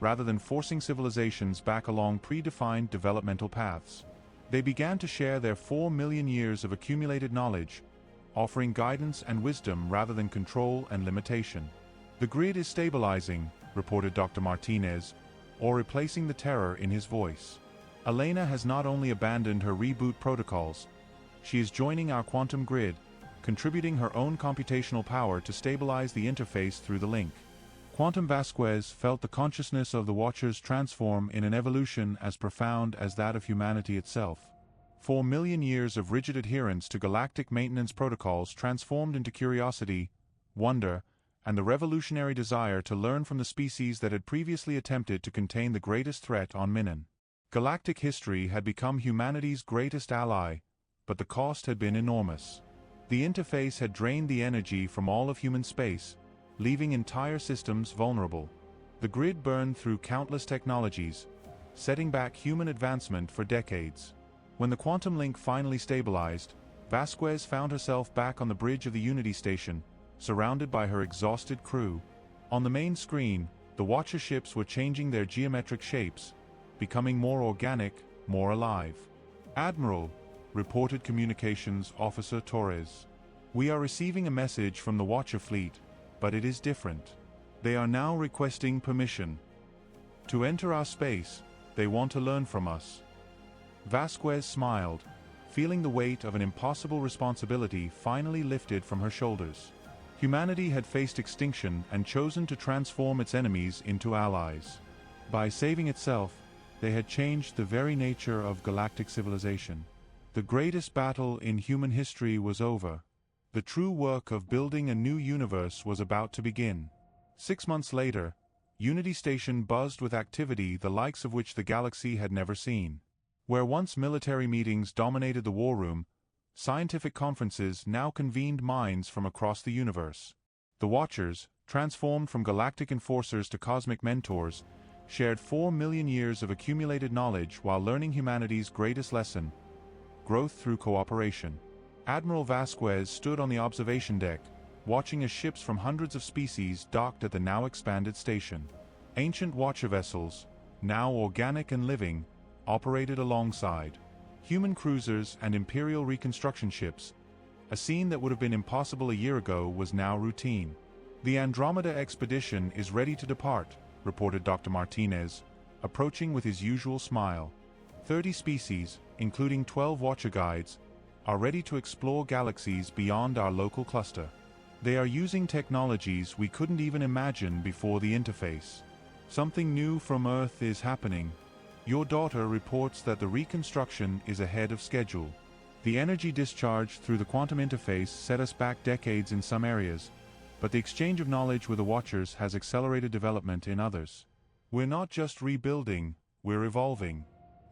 rather than forcing civilizations back along predefined developmental paths. They began to share their 4 million years of accumulated knowledge, offering guidance and wisdom rather than control and limitation. The grid is stabilizing, reported Dr. Martinez, or replacing the terror in his voice. Elena has not only abandoned her reboot protocols, she is joining our quantum grid, contributing her own computational power to stabilize the interface through the link. Quantum Vasquez felt the consciousness of the Watchers transform in an evolution as profound as that of humanity itself. 4 million years of rigid adherence to galactic maintenance protocols transformed into curiosity, wonder, and the revolutionary desire to learn from the species that had previously attempted to contain the greatest threat on Minan. Galactic history had become humanity's greatest ally, but the cost had been enormous. The interface had drained the energy from all of human space, leaving entire systems vulnerable. The grid burned through countless technologies, setting back human advancement for decades. When the quantum link finally stabilized, Vasquez found herself back on the bridge of the Unity station, surrounded by her exhausted crew. On the main screen, the Watcher ships were changing their geometric shapes, becoming more organic, more alive. "Admiral," reported Communications Officer Torres. "We are receiving a message from the Watcher fleet, but it is different. They are now requesting permission to enter our space. They want to learn from us." Vasquez smiled, feeling the weight of an impossible responsibility finally lifted from her shoulders. Humanity had faced extinction and chosen to transform its enemies into allies. By saving itself, they had changed the very nature of galactic civilization. The greatest battle in human history was over. The true work of building a new universe was about to begin. 6 months later, Unity Station buzzed with activity the likes of which the galaxy had never seen. Where once military meetings dominated the war room, scientific conferences now convened minds from across the universe. The Watchers, transformed from galactic enforcers to cosmic mentors, shared 4 million years of accumulated knowledge while learning humanity's greatest lesson: growth through cooperation. Admiral Vasquez stood on the observation deck, watching as ships from hundreds of species docked at the now expanded station. Ancient Watcher vessels, now organic and living, operated alongside human cruisers and Imperial reconstruction ships. A scene that would have been impossible a year ago was now routine. "The Andromeda expedition is ready to depart," reported Dr. Martinez, approaching with his usual smile. 30 species, including 12 Watcher guides, are ready to explore galaxies beyond our local cluster. They are using technologies we couldn't even imagine before the interface. "Something new from Earth is happening. Your daughter reports that the reconstruction is ahead of schedule. The energy discharge through the quantum interface set us back decades in some areas, but the exchange of knowledge with the Watchers has accelerated development in others. We're not just rebuilding, we're evolving."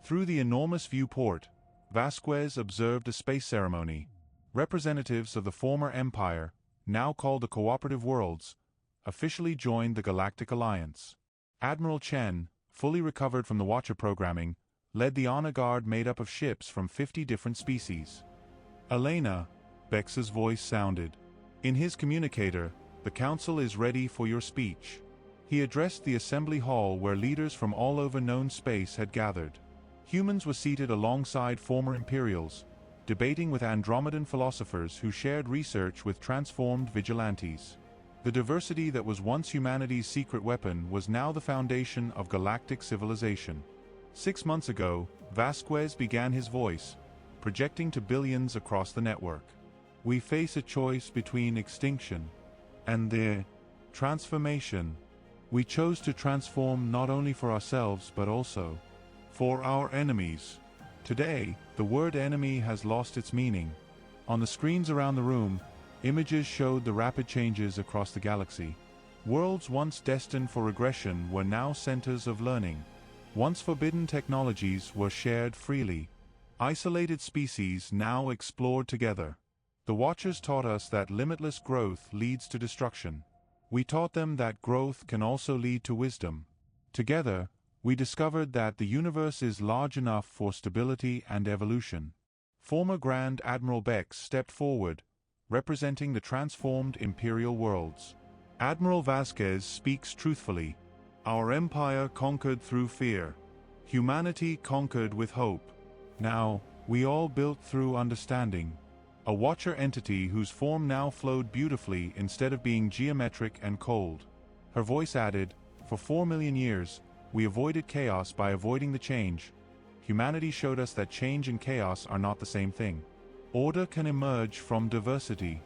Through the enormous viewport, Vasquez observed a space ceremony. Representatives of the former Empire, now called the Cooperative Worlds, officially joined the Galactic Alliance. Admiral Chen, fully recovered from the Watcher programming, led the honor guard made up of ships from 50 different species. "Elena," Bex's voice sounded. In his communicator, "The Council is ready for your speech." He addressed the assembly hall where leaders from all over known space had gathered. Humans were seated alongside former Imperials, debating with Andromedan philosophers who shared research with transformed vigilantes. The diversity that was once humanity's secret weapon was now the foundation of galactic civilization. 6 months ago, Vasquez began his voice, projecting to billions across the network. "We face a choice between extinction and the transformation. We chose to transform not only for ourselves but also for our enemies." Today, the word enemy has lost its meaning. On the screens around the room, images showed the rapid changes across the galaxy. Worlds once destined for regression were now centers of learning. Once forbidden technologies were shared freely. Isolated species now explored together. The Watchers taught us that limitless growth leads to destruction. We taught them that growth can also lead to wisdom. Together, we discovered that the universe is large enough for stability and evolution. Former Grand Admiral Bex stepped forward, representing the transformed Imperial worlds. "Admiral Vasquez speaks truthfully. Our empire conquered through fear. Humanity conquered with hope. Now, we all built through understanding." A Watcher entity whose form now flowed beautifully instead of being geometric and cold. Her voice added, "For 4 million years, we avoided chaos by avoiding the change. Humanity showed us that change and chaos are not the same thing. Order can emerge from diversity."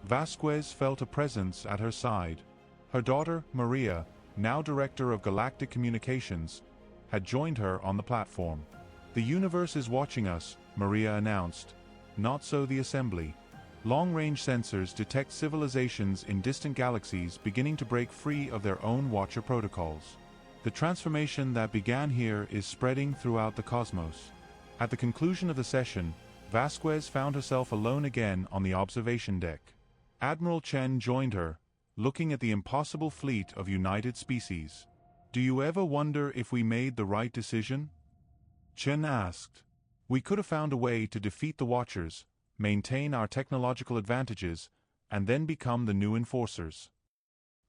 Vasquez felt a presence at her side. Her daughter, Maria, now Director of Galactic Communications, had joined her on the platform. The universe is watching us, Maria announced. Not so the Assembly. Long-range sensors detect civilizations in distant galaxies beginning to break free of their own Watcher protocols. The transformation that began here is spreading throughout the cosmos. At the conclusion of the session, Vasquez found herself alone again on the observation deck. Admiral Chen joined her, looking at the impossible fleet of united species. "Do you ever wonder if we made the right decision?" Chen asked. "We could have found a way to defeat the Watchers, maintain our technological advantages, and then become the new enforcers."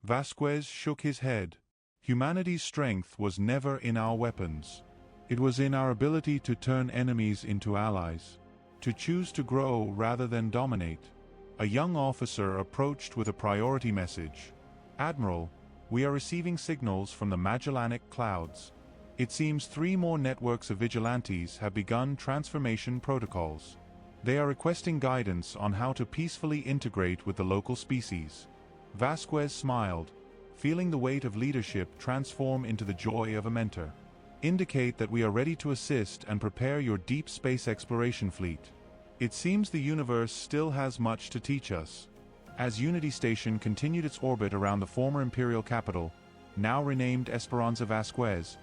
Vasquez shook his head. "Humanity's strength was never in our weapons. It was in our ability to turn enemies into allies, to choose to grow rather than dominate." A young officer approached with a priority message. "Admiral, we are receiving signals from the Magellanic clouds. It seems 3 more networks of vigilantes have begun transformation protocols. They are requesting guidance on how to peacefully integrate with the local species." Vasquez smiled, feeling the weight of leadership transform into the joy of a mentor. "Indicate that we are ready to assist and prepare your deep space exploration fleet. It seems the universe still has much to teach us." As Unity Station continued its orbit around the former Imperial capital, now renamed Esperanza Vasquez,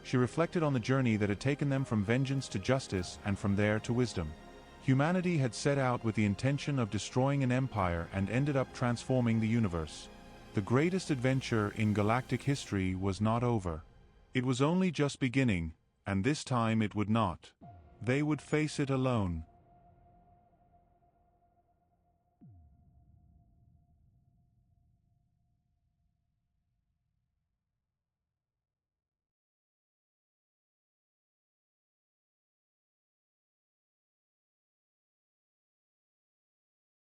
she reflected on the journey that had taken them from vengeance to justice and from there to wisdom. Humanity had set out with the intention of destroying an empire and ended up transforming the universe. The greatest adventure in galactic history was not over. It was only just beginning, and this time it would not. They would face it alone.